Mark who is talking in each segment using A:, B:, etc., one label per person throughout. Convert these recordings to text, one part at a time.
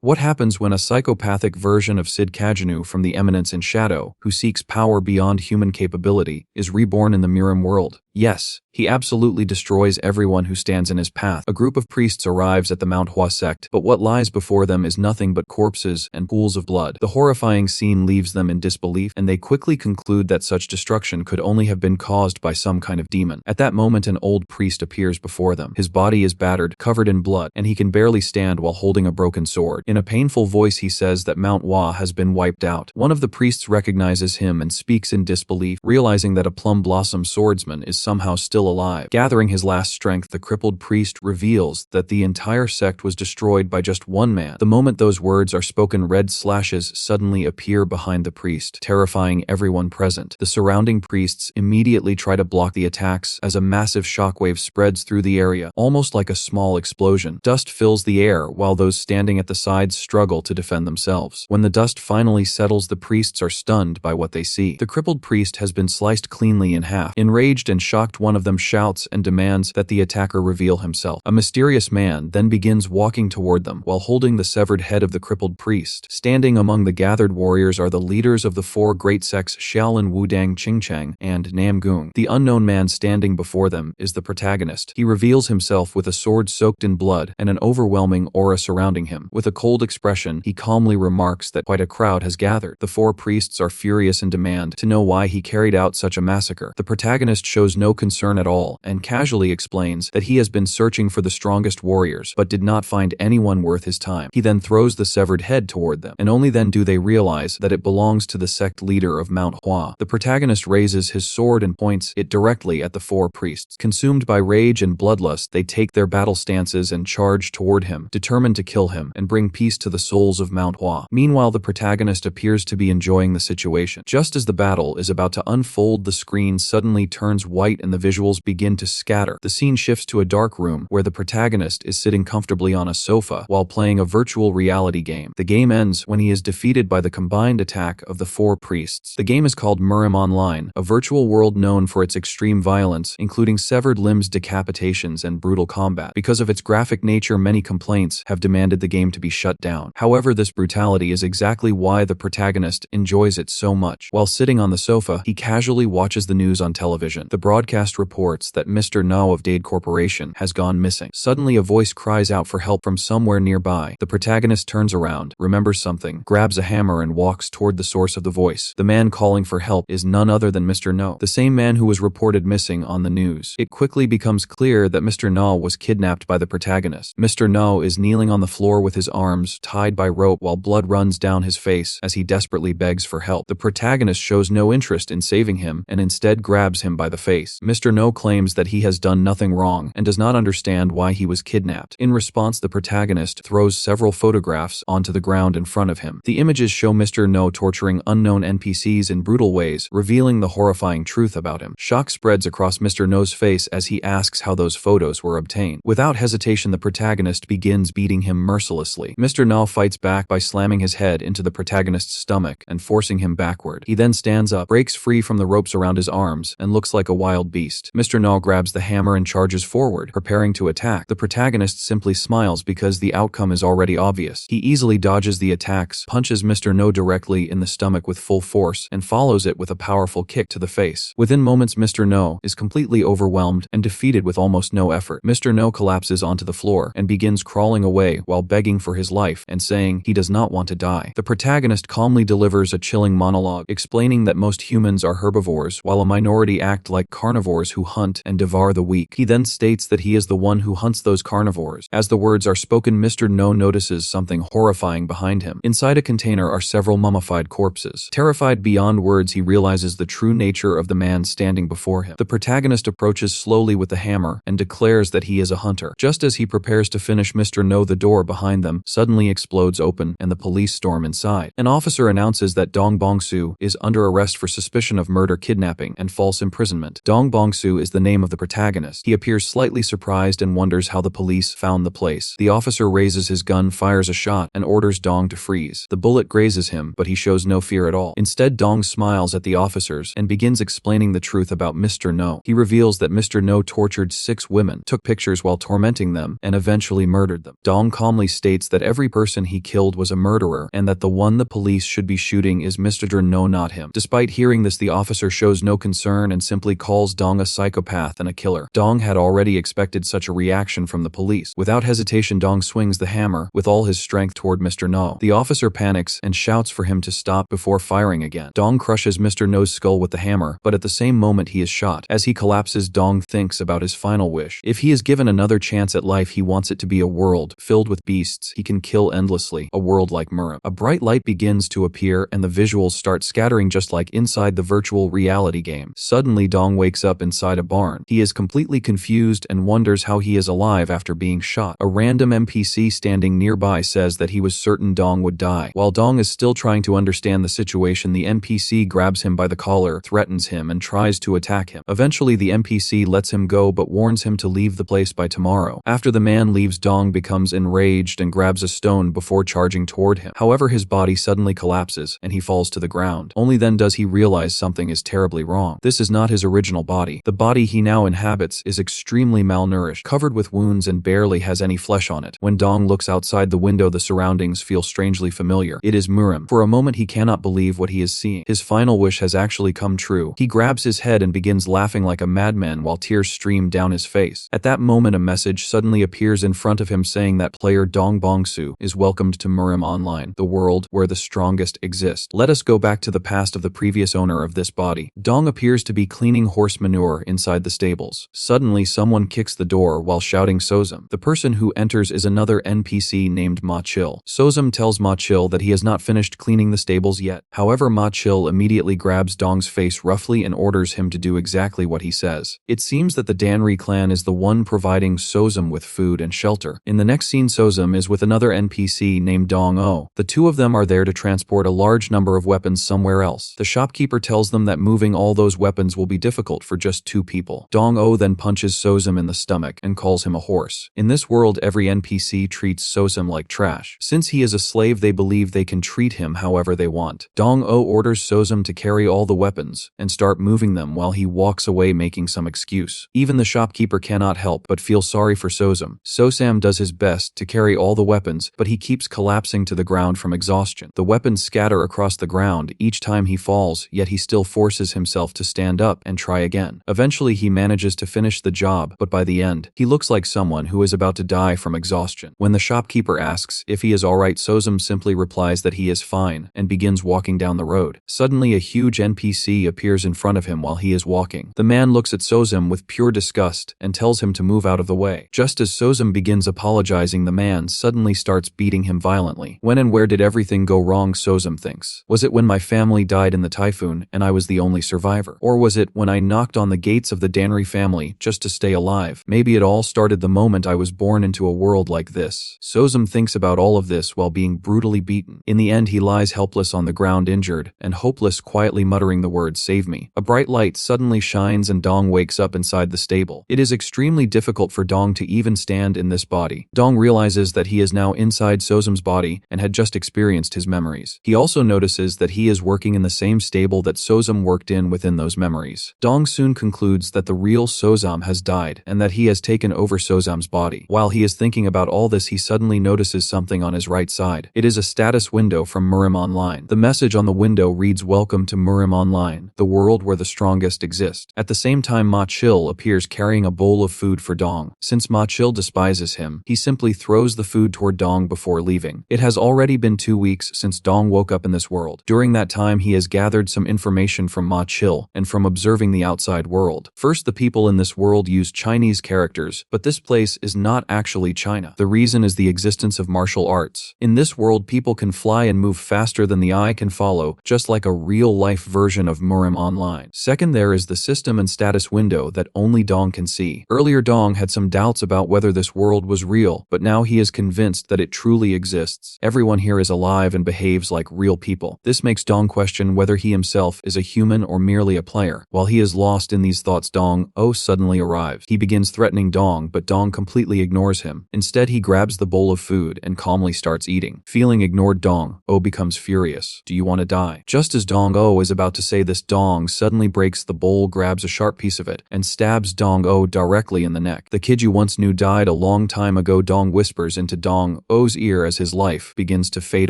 A: What happens when a psychopathic version of Sid Kajanu from the Eminence in Shadow, who seeks power beyond human capability, is reborn in the Murim world? Yes, he absolutely destroys everyone who stands in his path. A group of priests arrives at the Manhwa sect, but what lies before them is nothing but corpses and pools of blood. The horrifying scene leaves them in disbelief, and they quickly conclude that such destruction could only have been caused by some kind of demon. At that moment, an old priest appears before them. His body is battered, covered in blood, and he can barely stand while holding a broken sword. In a painful voice, he says that Mount Hua has been wiped out. One of the priests recognizes him and speaks in disbelief, realizing that a plum blossom swordsman is somehow still alive. Gathering his last strength, the crippled priest reveals that the entire sect was destroyed by just one man. The moment those words are spoken, red slashes suddenly appear behind the priest, terrifying everyone present. The surrounding priests immediately try to block the attacks as a massive shockwave spreads through the area, almost like a small explosion. Dust fills the air while those standing at the sides struggle to defend themselves. When the dust finally settles, the priests are stunned by what they see. The crippled priest has been sliced cleanly in half. Enraged and shocked, one of them shouts and demands that the attacker reveal himself. A mysterious man then begins walking toward them while holding the severed head of the crippled priest. Standing among the gathered warriors are the leaders of the four great sects Shaolin, Wudang, Qingchang, and Namgung. The unknown man standing before them is the protagonist. He reveals himself with a sword soaked in blood and an overwhelming aura surrounding him. With a cold expression, he calmly remarks that quite a crowd has gathered. The four priests are furious and demand to know why he carried out such a massacre. The protagonist shows no concern at all and casually explains that he has been searching for the strongest warriors but did not find anyone worth his time. He then throws the severed head toward them, and only then do they realize that it belongs to the sect leader of Mount Hua. The protagonist raises his sword and points it directly at the four priests. Consumed by rage and bloodlust, they take their battle stances and charge toward him, determined to kill him and bring peace to the souls of Mount Hua. Meanwhile, the protagonist appears to be enjoying the situation. Just as the battle is about to unfold, the screen suddenly turns white and the visuals begin to scatter. The scene shifts to a dark room where the protagonist is sitting comfortably on a sofa while playing a virtual reality game. The game ends when he is defeated by the combined attack of the four priests. The game is called Murim Online, a virtual world known for its extreme violence, including severed limbs, decapitations, and brutal combat. Because of its graphic nature, many complaints have demanded the game to be shut down. However, this brutality is exactly why the protagonist enjoys it so much. While sitting on the sofa, he casually watches the news on television. The broadcast reports that Mr. No of Dade Corporation has gone missing. Suddenly, a voice cries out for help from somewhere nearby. The protagonist turns around, remembers something, grabs a hammer, and walks toward the source of the voice. The man calling for help is none other than Mr. No, the same man who was reported missing on the news. It quickly becomes clear that Mr. No was kidnapped by the protagonist. Mr. No is kneeling on the floor with his arms tied by rope while blood runs down his face as he desperately begs for help. The protagonist shows no interest in saving him and instead grabs him by the face. Mr. No claims that he has done nothing wrong and does not understand why he was kidnapped. In response, the protagonist throws several photographs onto the ground in front of him. The images show Mr. No torturing unknown NPCs in brutal ways, revealing the horrifying truth about him. Shock spreads across Mr. No's face as he asks how those photos were obtained. Without hesitation, the protagonist begins beating him mercilessly. Mr. No fights back by slamming his head into the protagonist's stomach and forcing him backward. He then stands up, breaks free from the ropes around his arms, and looks like a wild beast. Mr. No grabs the hammer and charges forward, preparing to attack. The protagonist simply smiles because the outcome is already obvious. He easily dodges the attacks, punches Mr. No directly in the stomach with full force, and follows it with a powerful kick to the face. Within moments, Mr. No is completely overwhelmed and defeated with almost no effort. Mr. No collapses onto the floor and begins crawling away while begging for his life and saying he does not want to die. The protagonist calmly delivers a chilling monologue, explaining that most humans are herbivores while a minority act like carnivores who hunt and devour the weak. He then states that he is the one who hunts those carnivores. As the words are spoken, Mr. No notices something horrifying behind him. Inside a container are several mummified corpses. Terrified beyond words, he realizes the true nature of the man standing before him. The protagonist approaches slowly with the hammer and declares that he is a hunter. Just as he prepares to finish Mr. No, the door behind them suddenly explodes open and the police storm inside. An officer announces that Dong Bongsu is under arrest for suspicion of murder, kidnapping, and false imprisonment. Dong Dong Bongsu is the name of the protagonist. He appears slightly surprised and wonders how the police found the place. The officer raises his gun, fires a shot, and orders Dong to freeze. The bullet grazes him, but he shows no fear at all. Instead, Dong smiles at the officers and begins explaining the truth about Mr. No. He reveals that Mr. No tortured 6 women, took pictures while tormenting them, and eventually murdered them. Dong calmly states that every person he killed was a murderer and that the one the police should be shooting is Mr. No, not him. Despite hearing this, the officer shows no concern and simply calls Dong a psychopath and a killer. Dong had already expected such a reaction from the police. Without hesitation, Dong swings the hammer with all his strength toward Mr. No. The officer panics and shouts for him to stop before firing again. Dong crushes Mr. No's skull with the hammer, but at the same moment he is shot. As he collapses, Dong thinks about his final wish. If he is given another chance at life, he wants it to be a world filled with beasts he can kill endlessly, a world like Murim. A bright light begins to appear and the visuals start scattering just like inside the virtual reality game. Suddenly, Dong wakes up inside a barn. He is completely confused and wonders how he is alive after being shot. A random NPC standing nearby says that he was certain Dong would die. While Dong is still trying to understand the situation, the NPC grabs him by the collar, threatens him, and tries to attack him. Eventually, the NPC lets him go but warns him to leave the place by tomorrow. After the man leaves, Dong becomes enraged and grabs a stone before charging toward him. However, his body suddenly collapses and he falls to the ground. Only then does he realize something is terribly wrong. This is not his original body. The body he now inhabits is extremely malnourished, covered with wounds, and barely has any flesh on it. When Dong looks outside the window, the surroundings feel strangely familiar. It is Murim. For a moment, he cannot believe what he is seeing. His final wish has actually come true. He grabs his head and begins laughing like a madman while tears stream down his face. At that moment, a message suddenly appears in front of him saying that player Dong Bongsu is welcomed to Murim Online, the world where the strongest exist. Let us go back to the past of the previous owner of this body. Dong appears to be cleaning horse manure inside the stables. Suddenly, someone kicks the door while shouting Sozum. The person who enters is another NPC named Ma Chill. Sozum tells Ma Chill that he has not finished cleaning the stables yet. However, Ma Chill immediately grabs Dong's face roughly and orders him to do exactly what he says. It seems that the Danri clan is the one providing Sozum with food and shelter. In the next scene, Sozum is with another NPC named Dong O. The two of them are there to transport a large number of weapons somewhere else. The shopkeeper tells them that moving all those weapons will be difficult for just 2 people. Dong O then punches Sozum in the stomach and calls him a horse. In this world, every NPC treats Sozum like trash. Since he is a slave, they believe they can treat him however they want. Dong O orders Sozum to carry all the weapons and start moving them while he walks away making some excuse. Even the shopkeeper cannot help but feel sorry for Sozum. Sosam does his best to carry all the weapons, but he keeps collapsing to the ground from exhaustion. The weapons scatter across the ground each time he falls, yet he still forces himself to stand up and try again. Eventually, he manages to finish the job, but by the end, he looks like someone who is about to die from exhaustion. When the shopkeeper asks if he is alright, Sozum simply replies that he is fine and begins walking down the road. Suddenly, a huge NPC appears in front of him while he is walking. The man looks at Sozum with pure disgust and tells him to move out of the way. Just as Sozum begins apologizing, the man suddenly starts beating him violently. When and where did everything go wrong, Sozum thinks. Was it when my family died in the typhoon and I was the only survivor? Or was it when I knocked on the gates of the Danri family just to stay alive? Maybe it all started the moment I was born into a world like this. Sozum thinks about all of this while being brutally beaten. In the end, he lies helpless on the ground, injured and hopeless, quietly muttering the words, "Save me." A bright light suddenly shines and Dong wakes up inside the stable. It is extremely difficult for Dong to even stand in this body. Dong realizes that he is now inside Sozum's body and had just experienced his memories. He also notices that he is working in the same stable that Sozum worked in within those memories. Dong soon concludes that the real Sozum has died and that he has taken over Sozum's body. While he is thinking about all this, he suddenly notices something on his right side. It is a status window from Murim Online. The message on the window reads, "Welcome to Murim Online, the world where the strongest exist." At the same time, Ma Chill appears carrying a bowl of food for Dong. Since Ma Chill despises him, he simply throws the food toward Dong before leaving. It has already been 2 weeks since Dong woke up in this world. During that time, he has gathered some information from Ma Chill and from observing the outside world. First, the people in this world use Chinese characters, but this place is not actually China. The reason is the existence of martial arts. In this world, people can fly and move faster than the eye can follow, just like a real-life version of Murim Online. Second, there is the system and status window that only Dong can see. Earlier, Dong had some doubts about whether this world was real, but now he is convinced that it truly exists. Everyone here is alive and behaves like real people. This makes Dong question whether he himself is a human or merely a player. While he is lost in these thoughts, Dong-o suddenly arrives. He begins threatening Dong, but Dong completely ignores him. Instead, he grabs the bowl of food and calmly starts eating. Feeling ignored, Dong-o becomes furious. Do you want to die? Just as Dong-o is about to say this, Dong suddenly breaks the bowl, grabs a sharp piece of it, and stabs Dong-o directly in the neck. The kid you once knew died a long time ago, Dong whispers into Dong-o's ear as his life begins to fade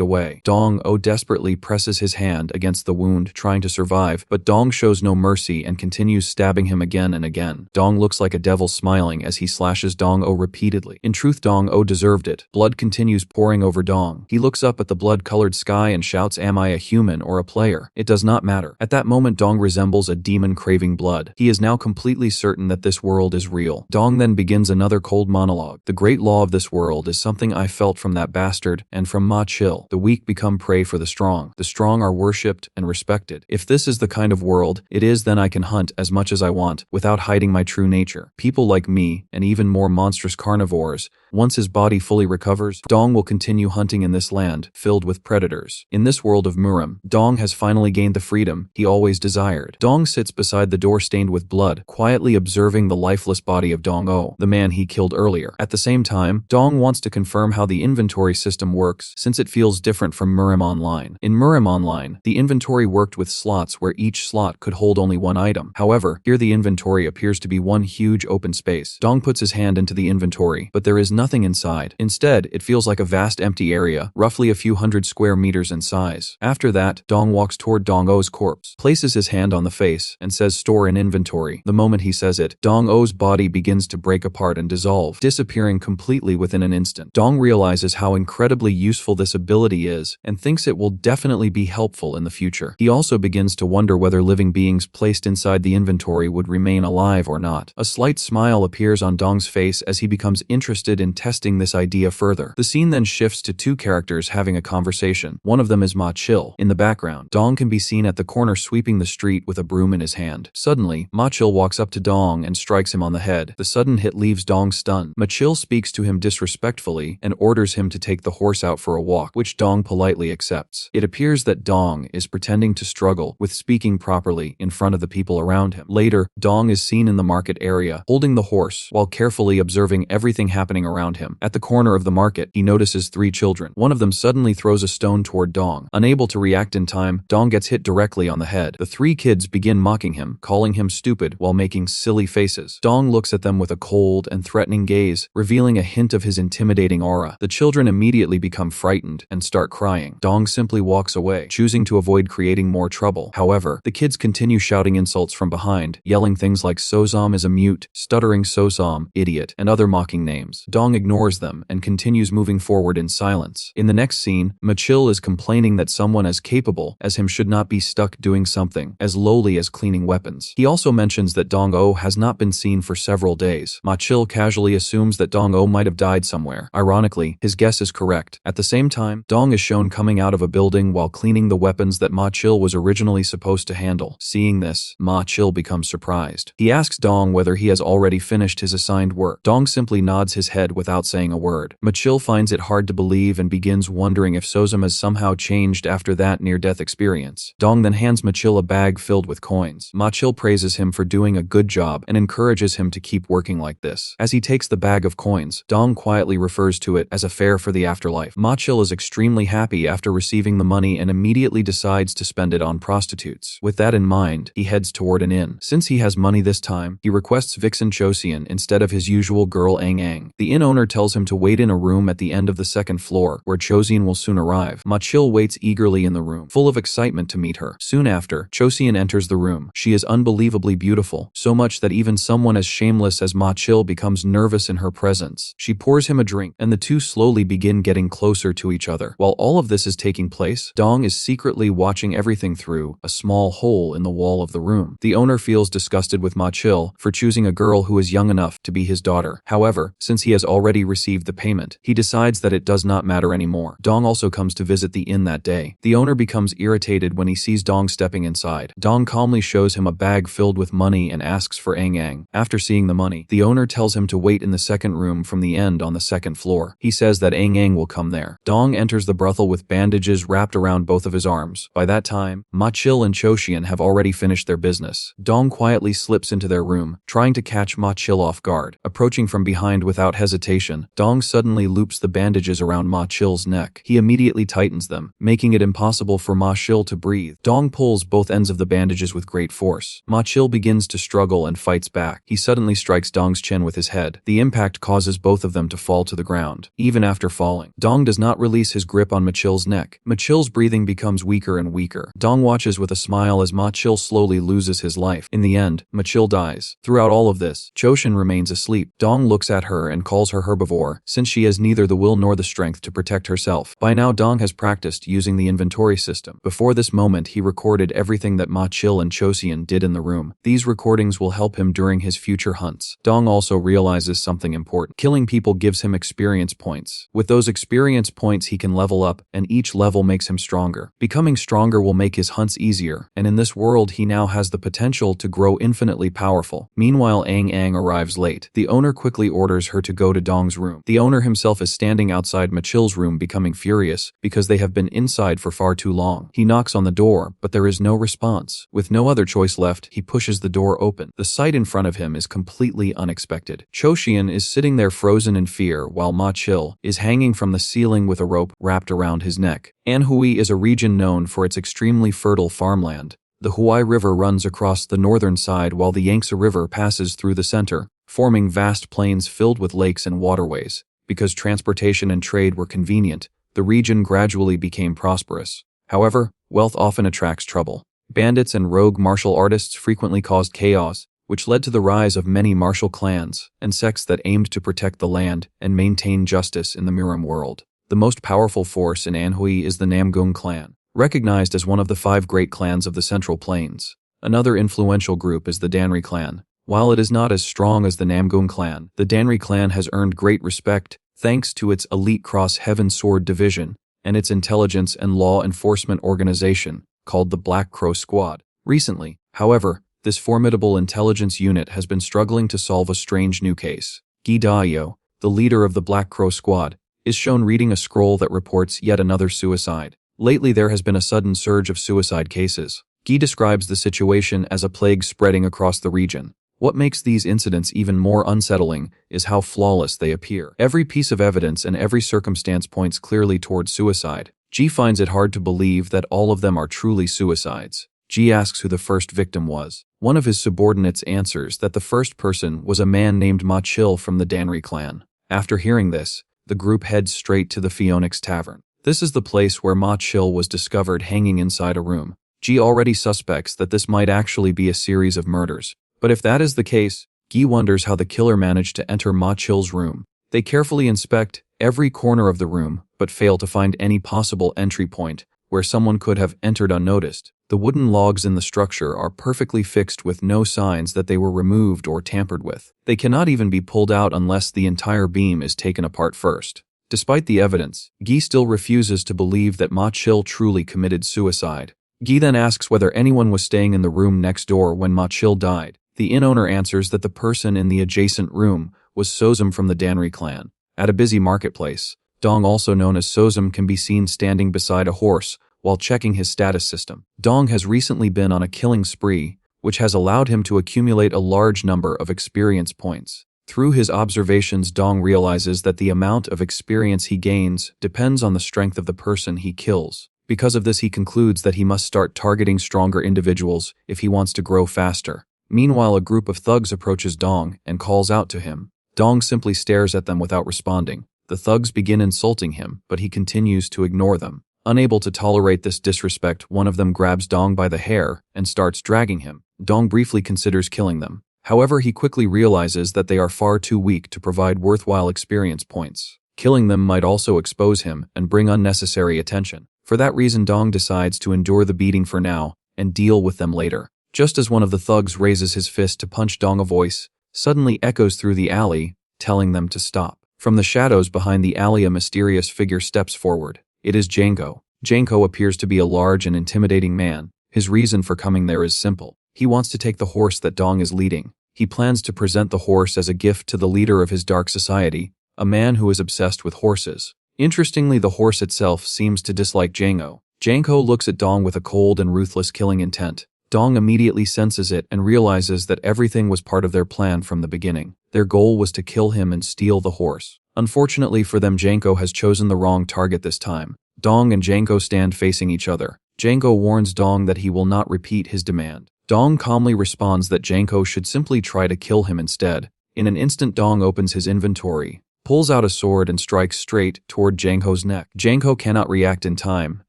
A: away. Dong-o desperately presses his hand against the wound, trying to survive, but Dong shows no mercy and continues stabbing him again and again. Dong looks like a devil, smiling as he slashes Dong-o repeatedly. In truth, Dong-o deserved it. Blood continues pouring over Dong. He looks up at the blood-colored sky and shouts, "Am I a human or a player? It does not matter." At that moment, Dong resembles a demon craving blood. He is now completely certain that this world is real. Dong then begins another cold monologue. "The great law of this world is something I felt from that bastard and from Ma Chill. The weak become prey for the strong. The strong are worshipped and respected. If this is the kind of world it is, then I can hunt as much as I want without hiding my true nature. People like me and even more monstrous carnivores. Once his body fully recovers, Dong will continue hunting in this land filled with predators." In this world of Murim, Dong has finally gained the freedom he always desired. Dong sits beside the door stained with blood, quietly observing the lifeless body of Dong-o, the man he killed earlier. At the same time, Dong wants to confirm how the inventory system works, since it feels different from Murim Online. In Murim Online, the inventory worked with slots where each slot could hold only one item. However, here the inventory appears to be one huge open space. Dong puts his hand into the inventory, but there is nothing inside. Instead, it feels like a vast empty area, roughly a few hundred square meters in size. After that, Dong walks toward Dong-o's corpse, places his hand on the face, and says, "Store in inventory." The moment he says it, Dong-o's body begins to break apart and dissolve, disappearing completely within an instant. Dong realizes how incredibly useful this ability is, and thinks it will definitely be helpful in the future. He also begins to wonder whether living beings placed inside the inventory would remain alive or not. A slight smile appears on Dong's face as he becomes interested in testing this idea further. The scene then shifts to two characters having a conversation. One of them is Ma Chill. In the background, Dong can be seen at the corner sweeping the street with a broom in his hand. Suddenly, Ma Chill walks up to Dong and strikes him on the head. The sudden hit leaves Dong stunned. Ma Chill speaks to him disrespectfully and orders him to take the horse out for a walk, which Dong politely accepts. It appears that Dong is pretending to struggle with speaking properly in front of the people around him. Later, Dong is seen in the market area, holding the horse while carefully observing everything happening around him. At the corner of the market, he notices three children. One of them suddenly throws a stone toward Dong. Unable to react in time, Dong gets hit directly on the head. The three kids begin mocking him, calling him stupid while making silly faces. Dong looks at them with a cold and threatening gaze, revealing a hint of his intimidating aura. The children immediately become frightened and start crying. Dong simply walks away, choosing to avoid creating more trouble. However, the kids continue shouting insults from behind, yelling things like "Sozom is a mute," stuttering "Sozom, idiot," and other mocking names. Dong ignores them and continues moving forward in silence. In the next scene, Ma Chill is complaining that someone as capable as him should not be stuck doing something as lowly as cleaning weapons. He also mentions that Dong-o has not been seen for several days. Ma Chill casually assumes that Dong-o might have died somewhere. Ironically, his guess is correct. At the same time, Dong is shown coming out of a building while cleaning the weapons that Ma Chill was originally supposed to handle. Seeing this, Ma Chill becomes surprised. He asks Dong whether he has already finished his assigned work. Dong simply nods his head without saying a word. Ma Chill finds it hard to believe and begins wondering if Sozom has somehow changed after that near-death experience. Dong then hands Ma Chill a bag filled with coins. Ma Chill praises him for doing a good job and encourages him to keep working like this. As he takes the bag of coins, Dong quietly refers to it as a fare for the afterlife. Ma Chill is extremely happy after receiving the money and immediately decides to spend it on prostitutes. With that in mind, he heads toward an inn. Since he has money this time, he requests Vixen Chosian instead of his usual girl Ang Ang. The inn owner tells him to wait in a room at the end of the second floor, where Chosian will soon arrive. Ma Chill waits eagerly in the room, full of excitement to meet her. Soon after, Chosian enters the room. She is unbelievably beautiful, so much that even someone as shameless as Ma Chill becomes nervous in her presence. She pours him a drink, and the two slowly begin getting closer to each other. While all of this is taking place, Dong is secretly watching everything through a small hole in the wall of the room. The owner feels disgusted with Ma Chill for choosing a girl who is young enough to be his daughter. However, since he has already received the payment. He decides that it does not matter anymore. Dong also comes to visit the inn that day. The owner becomes irritated when he sees Dong stepping inside. Dong calmly shows him a bag filled with money and asks for Ang. After seeing the money, the owner tells him to wait in the second room from the end on the second floor. He says that Ang will come there. Dong enters the brothel with bandages wrapped around both of his arms. By that time, Ma Chil and Choshian have already finished their business. Dong quietly slips into their room, trying to catch Ma Chil off guard. Approaching from behind without hesitation, Dong suddenly loops the bandages around Ma Chil's neck. He immediately tightens them, making it impossible for Ma Chil to breathe. Dong pulls both ends of the bandages with great force. Ma Chil begins to struggle and fights back. He suddenly strikes Dong's chin with his head. The impact causes both of them to fall to the ground. Even after falling, Dong does not release his grip on Ma Chil's neck. Ma Chil's breathing becomes weaker and weaker. Dong watches with a smile as Ma Chil slowly loses his life. In the end, Ma Chil dies. Throughout all of this, Choshin remains asleep. Dong looks at her and calls her herbivore, since she has neither the will nor the strength to protect herself. By now, Dong has practiced using the inventory system. Before this moment, he recorded everything that Ma Chil and Chosian did in the room. These recordings will help him during his future hunts. Dong also realizes something important. Killing people gives him experience points. With those experience points, he can level up, and each level makes him stronger. Becoming stronger will make his hunts easier, and in this world, he now has the potential to grow infinitely powerful. Meanwhile, Ang arrives late. The owner quickly orders her to go to Dong's room. The owner himself is standing outside Ma Chil's room, becoming furious because they have been inside for far too long. He knocks on the door, but there is no response. With no other choice left, he pushes the door open. The sight in front of him is completely unexpected. Choshian is sitting there frozen in fear, while Ma Chil is hanging from the ceiling with a rope wrapped around his neck. Anhui is a region known for its extremely fertile farmland. The Huai River runs across the northern side while the Yangtze River passes through the center, forming vast plains filled with lakes and waterways. Because transportation and trade were convenient, the region gradually became prosperous. However, wealth often attracts trouble. Bandits and rogue martial artists frequently caused chaos, which led to the rise of many martial clans and sects that aimed to protect the land and maintain justice in the Murim world. The most powerful force in Anhui is the Namgung clan, recognized as one of the 5 great clans of the Central Plains. Another influential group is the Danri clan. While it is not as strong as the Namgung clan, the Danri clan has earned great respect thanks to its elite Cross-Heaven Sword division and its intelligence and law enforcement organization called the Black Crow Squad. Recently, however, this formidable intelligence unit has been struggling to solve a strange new case. Gi Dayo, the leader of the Black Crow Squad, is shown reading a scroll that reports yet another suicide. Lately, there has been a sudden surge of suicide cases. Gi describes the situation as a plague spreading across the region. What makes these incidents even more unsettling is how flawless they appear. Every piece of evidence and every circumstance points clearly towards suicide. G finds it hard to believe that all of them are truly suicides. G asks who the first victim was. One of his subordinates answers that the first person was a man named Ma Chil from the Danri clan. After hearing this, the group heads straight to the Phoenix Tavern. This is the place where Ma Chil was discovered hanging inside a room. G already suspects that this might actually be a series of murders. But if that is the case, Gi wonders how the killer managed to enter Ma Chil's room. They carefully inspect every corner of the room, but fail to find any possible entry point where someone could have entered unnoticed. The wooden logs in the structure are perfectly fixed with no signs that they were removed or tampered with. They cannot even be pulled out unless the entire beam is taken apart first. Despite the evidence, Gi still refuses to believe that Ma Chil truly committed suicide. Gi then asks whether anyone was staying in the room next door when Ma Chil died. The inn owner answers that the person in the adjacent room was Sozum from the Danri clan. At a busy marketplace, Dong, also known as Sozum, can be seen standing beside a horse while checking his status system. Dong has recently been on a killing spree, which has allowed him to accumulate a large number of experience points. Through his observations, Dong realizes that the amount of experience he gains depends on the strength of the person he kills. Because of this, he concludes that he must start targeting stronger individuals if he wants to grow faster. Meanwhile, a group of thugs approaches Dong and calls out to him. Dong simply stares at them without responding. The thugs begin insulting him, but he continues to ignore them. Unable to tolerate this disrespect, one of them grabs Dong by the hair and starts dragging him. Dong briefly considers killing them. However, he quickly realizes that they are far too weak to provide worthwhile experience points. Killing them might also expose him and bring unnecessary attention. For that reason, Dong decides to endure the beating for now and deal with them later. Just as one of the thugs raises his fist to punch Dong, a voice suddenly echoes through the alley, telling them to stop. From the shadows behind the alley, a mysterious figure steps forward. It is Janko. Janko appears to be a large and intimidating man. His reason for coming there is simple. He wants to take the horse that Tang is leading. He plans to present the horse as a gift to the leader of his dark society, a man who is obsessed with horses. Interestingly, the horse itself seems to dislike Janko. Janko looks at Tang with a cold and ruthless killing intent. Tang immediately senses it and realizes that everything was part of their plan from the beginning. Their goal was to kill him and steal the horse. Unfortunately for them, Janko has chosen the wrong target this time. Tang and Janko stand facing each other. Janko warns Tang that he will not repeat his demand. Tang calmly responds that Janko should simply try to kill him instead. In an instant, Tang opens his inventory, pulls out a sword and strikes straight toward Janko's neck. Janko cannot react in time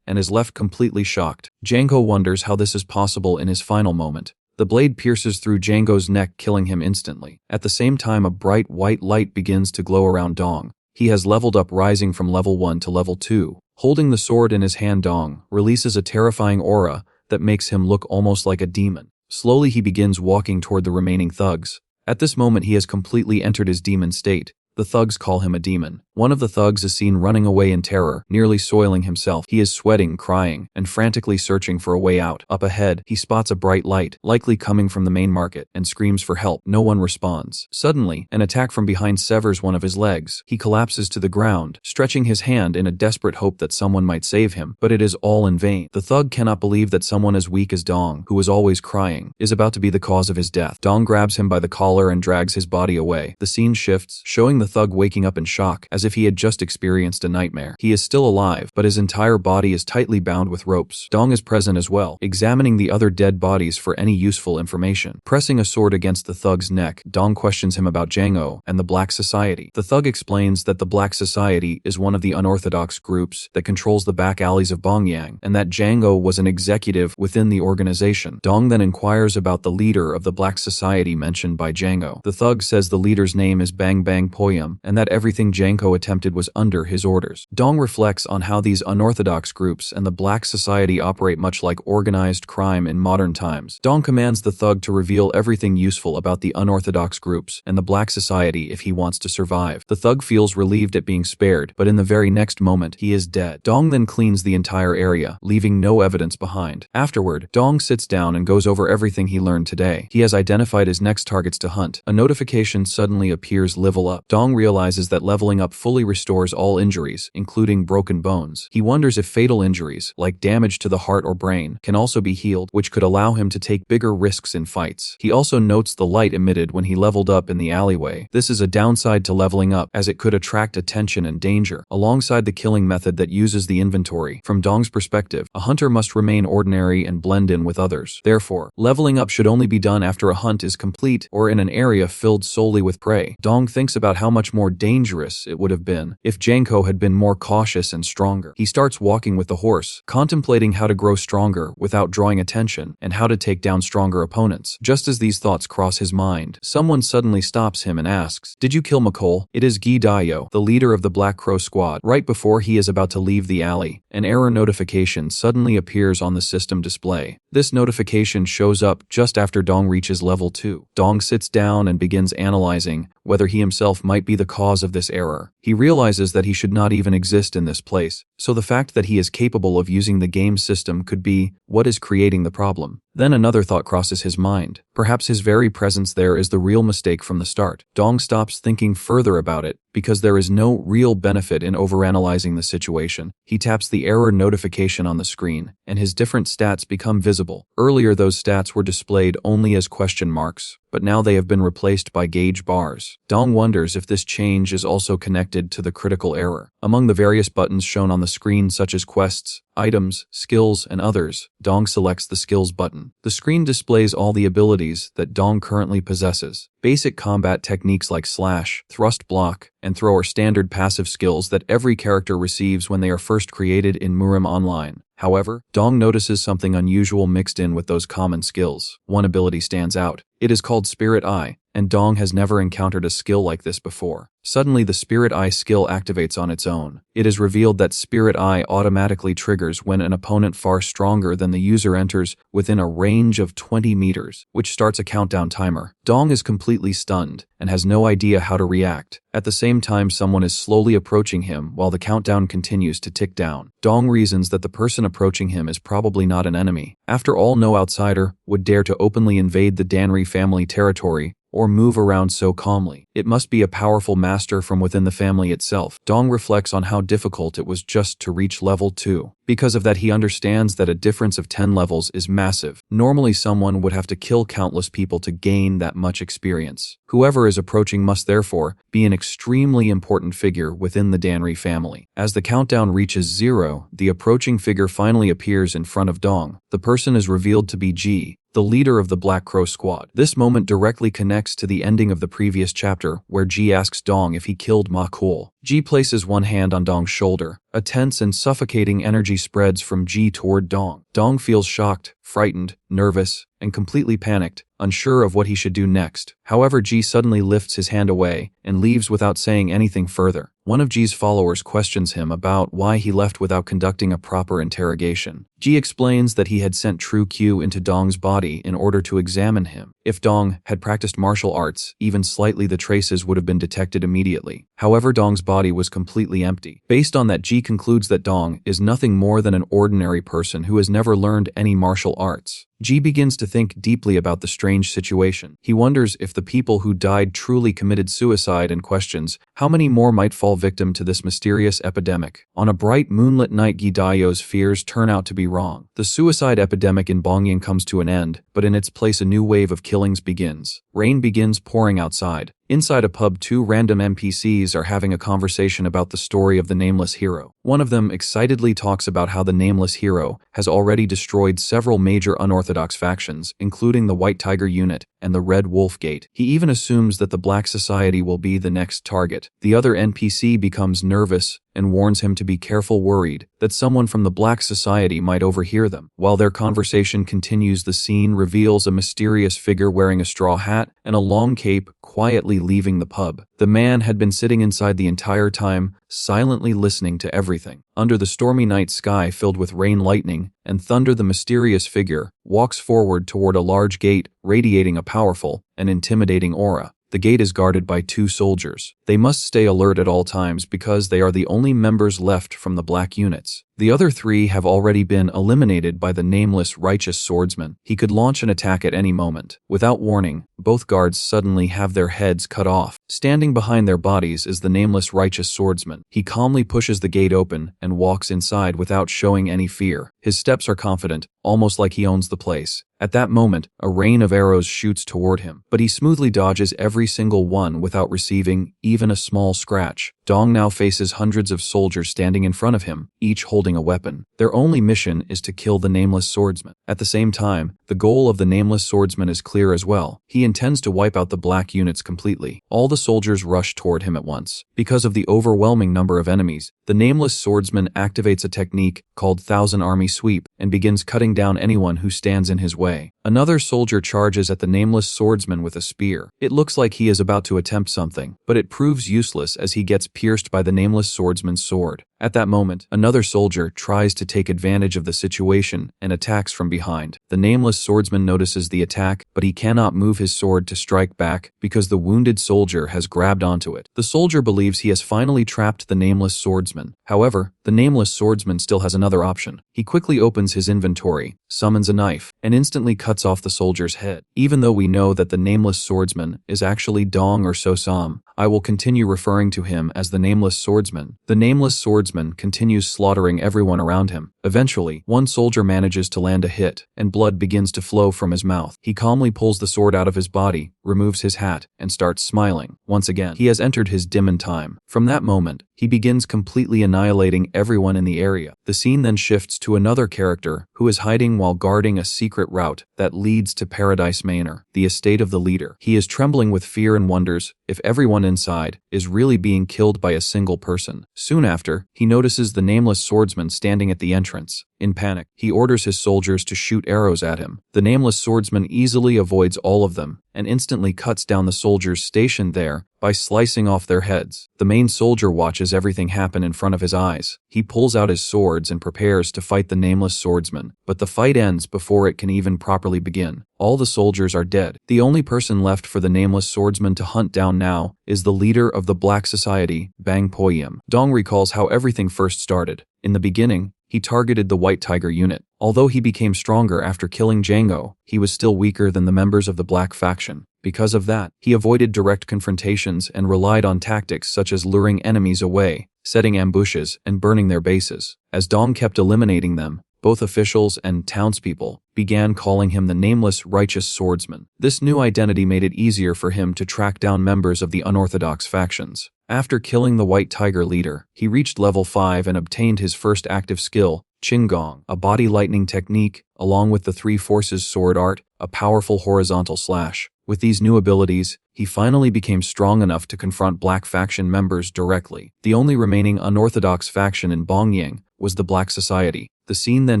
A: and is left completely shocked. Janko wonders how this is possible in his final moment. The blade pierces through Janko's neck, killing him instantly. At the same time, a bright white light begins to glow around Tang. He has leveled up, rising from level 1 to level 2. Holding the sword in his hand, Tang releases a terrifying aura that makes him look almost like a demon. Slowly, he begins walking toward the remaining thugs. At this moment, he has completely entered his demon state. The thugs call him a demon. One of the thugs is seen running away in terror, nearly soiling himself. He is sweating, crying, and frantically searching for a way out. Up ahead, he spots a bright light, likely coming from the main market, and screams for help. No one responds. Suddenly, an attack from behind severs one of his legs. He collapses to the ground, stretching his hand in a desperate hope that someone might save him, but it is all in vain. The thug cannot believe that someone as weak as Tang, who was always crying, is about to be the cause of his death. Tang grabs him by the collar and drags his body away. The scene shifts, showing the thug waking up in shock, as if he had just experienced a nightmare. He is still alive, but his entire body is tightly bound with ropes. Tang is present as well, examining the other dead bodies for any useful information. Pressing a sword against the thug's neck, Tang questions him about Jango and the Black Society. The thug explains that the Black Society is one of the unorthodox groups that controls the back alleys of Bongyang, and that Jango was an executive within the organization. Tang then inquires about the leader of the Black Society mentioned by Jango. The thug says the leader's name is Bang Bang Poyum, and that everything Janko attempted was under his orders. Tang reflects on how these unorthodox groups and the Black Society operate much like organized crime in modern times. Tang commands the thug to reveal everything useful about the unorthodox groups and the Black Society if he wants to survive. The thug feels relieved at being spared, but in the very next moment, he is dead. Tang then cleans the entire area, leaving no evidence behind. Afterward, Tang sits down and goes over everything he learned today. He has identified his next targets to hunt. A notification suddenly appears: level up. Tang realizes that leveling up fully restores all injuries, including broken bones. He wonders if fatal injuries, like damage to the heart or brain, can also be healed, which could allow him to take bigger risks in fights. He also notes the light emitted when he leveled up in the alleyway. This is a downside to leveling up, as it could attract attention and danger, alongside the killing method that uses the inventory. From Tang's perspective, a hunter must remain ordinary and blend in with others. Therefore, leveling up should only be done after a hunt is complete or in an area filled solely with prey. Tang thinks about how much more dangerous it would have been if Janko had been more cautious and stronger. He starts walking with the horse, contemplating how to grow stronger without drawing attention and how to take down stronger opponents. Just as these thoughts cross his mind, someone suddenly stops him and asks, "Did you kill McCole?" It is Guy Dayo, the leader of the Black Crow squad. Right before he is about to leave the alley, an error notification suddenly appears on the system display. This notification shows up just after Tang reaches level 2. Tang sits down and begins analyzing whether he himself might be the cause of this error. He realizes that he should not even exist in this place, so the fact that he is capable of using the game system could be what is creating the problem. Then another thought crosses his mind. Perhaps his very presence there is the real mistake from the start. Tang stops thinking further about it, because there is no real benefit in overanalyzing the situation. He taps the error notification on the screen, and his different stats become visible. Earlier, those stats were displayed only as question marks, but now they have been replaced by gauge bars. Tang wonders if this change is also connected to the critical error. Among the various buttons shown on the screen, such as quests, items, skills, and others, Tang selects the skills button. The screen displays all the abilities that Tang currently possesses. Basic combat techniques like slash, thrust, block, and throw are standard passive skills that every character receives when they are first created in Murim Online. However, Tang notices something unusual mixed in with those common skills. One ability stands out. It is called Spirit Eye, and Dong has never encountered a skill like this before. Suddenly, the Spirit Eye skill activates on its own. It is revealed that Spirit Eye automatically triggers when an opponent far stronger than the user enters within a range of 20 meters, which starts a countdown timer. Dong is completely stunned and has no idea how to react. At the same time, someone is slowly approaching him while the countdown continues to tick down. Dong reasons that the person approaching him is probably not an enemy. After all, no outsider would dare to openly invade the Danri family territory or move around so calmly. It must be a powerful master from within the family itself. Dong reflects on how difficult it was just to reach level 2. Because of that, he understands that a difference of 10 levels is massive. Normally, someone would have to kill countless people to gain that much experience. Whoever is approaching must therefore be an extremely important figure within the Danri family. As the countdown reaches 0, the approaching figure finally appears in front of Dong. The person is revealed to be Ji, the leader of the Black Crow Squad. This moment directly connects to the ending of the previous chapter, where Ji asks Dong if he killed Ma Kuol. Ji places one hand on Dong's shoulder. A tense and suffocating energy spreads from Ji toward Dong. Dong feels shocked, frightened, nervous, and completely panicked, unsure of what he should do next. However, Ji suddenly lifts his hand away and leaves without saying anything further. One of Ji's followers questions him about why he left without conducting a proper interrogation. Ji explains that he had sent True Q into Dong's body in order to examine him. If Dong had practiced martial arts, even slightly, the traces would have been detected immediately. However, Dong's body was completely empty. Based on that, Ji concludes that Dong is nothing more than an ordinary person who has never learned any martial arts. Ji begins to think deeply about the strange situation. He wonders if the people who died truly committed suicide and questions how many more might fall victim to this mysterious epidemic. On a bright moonlit night, Gidayo's fears turn out to be wrong. The suicide epidemic in Bongyang comes to an end, but in its place a new wave of killings begins. Rain begins pouring outside. Inside a pub, 2 random NPCs are having a conversation about the story of the Nameless hero. One of them excitedly talks about how the Nameless hero has already destroyed several major unorthodox factions, including the White Tiger Unit and the Red Wolf Gate. He even assumes that the Black Society will be the next target. The other NPC becomes nervous and warns him to be careful, worried that someone from the Black Society might overhear them. While their conversation continues, the scene reveals a mysterious figure wearing a straw hat and a long cape quietly leaving the pub. The man had been sitting inside the entire time, silently listening to everything. Under the stormy night sky filled with rain, lightning, and thunder, the mysterious figure walks forward toward a large gate radiating a powerful and intimidating aura. The gate is guarded by 2 soldiers. They must stay alert at all times because they are the only members left from the black units. The other 3 have already been eliminated by the nameless righteous swordsman. He could launch an attack at any moment. Without warning, both guards suddenly have their heads cut off. Standing behind their bodies is the nameless righteous swordsman. He calmly pushes the gate open and walks inside without showing any fear. His steps are confident, almost like he owns the place. At that moment, a rain of arrows shoots toward him, but he smoothly dodges every single one without receiving even a small scratch. Dong now faces hundreds of soldiers standing in front of him, each holding a weapon. Their only mission is to kill the nameless swordsman. At the same time, the goal of the nameless swordsman is clear as well. He intends to wipe out the black units completely. All the soldiers rush toward him at once. Because of the overwhelming number of enemies, the nameless swordsman activates a technique called Thousand Army Sweep and begins cutting down anyone who stands in his way. Another soldier charges at the nameless swordsman with a spear. It looks like he is about to attempt something, but it proves useless as he gets pierced by the nameless swordsman's sword. At that moment, another soldier tries to take advantage of the situation and attacks from behind. The nameless swordsman notices the attack, but he cannot move his sword to strike back because the wounded soldier has grabbed onto it. The soldier believes he has finally trapped the nameless swordsman. However, the nameless swordsman still has another option. He quickly opens his inventory, summons a knife, and instantly cuts off the soldier's head. Even though we know that the nameless swordsman is actually Dong or Sosam, I will continue referring to him as the nameless swordsman. The nameless swordsman continues slaughtering everyone around him. Eventually, one soldier manages to land a hit, and blood begins to flow from his mouth. He calmly pulls the sword out of his body, removes his hat, and starts smiling. Once again, he has entered his demon time. From that moment, he begins completely annihilating everyone in the area. The scene then shifts to another character who is hiding while guarding a secret route that leads to Paradise Manor, the estate of the leader. He is trembling with fear and wonders if everyone inside is really being killed by a single person. Soon after, he notices the nameless swordsman standing at the entrance entrance. In panic, he orders his soldiers to shoot arrows at him. The nameless swordsman easily avoids all of them and instantly cuts down the soldiers stationed there by slicing off their heads. The main soldier watches everything happen in front of his eyes. He pulls out his swords and prepares to fight the nameless swordsman, but the fight ends before it can even properly begin. All the soldiers are dead. The only person left for the nameless swordsman to hunt down now is the leader of the Black Society, Bang Poyim. Dong recalls how everything first started. In the beginning, he targeted the White Tiger unit. Although he became stronger after killing Django, he was still weaker than the members of the Black faction. Because of that, he avoided direct confrontations and relied on tactics such as luring enemies away, setting ambushes, and burning their bases. As Dong kept eliminating them, both officials and townspeople began calling him the Nameless Righteous Swordsman. This new identity made it easier for him to track down members of the unorthodox factions. After killing the White Tiger leader, he reached level 5 and obtained his first active skill, Qinggong, a body lightning technique, along with the Three Forces sword art, a powerful horizontal slash. With these new abilities, he finally became strong enough to confront Black faction members directly. The only remaining unorthodox faction in Bongyang was the Black Society. The scene then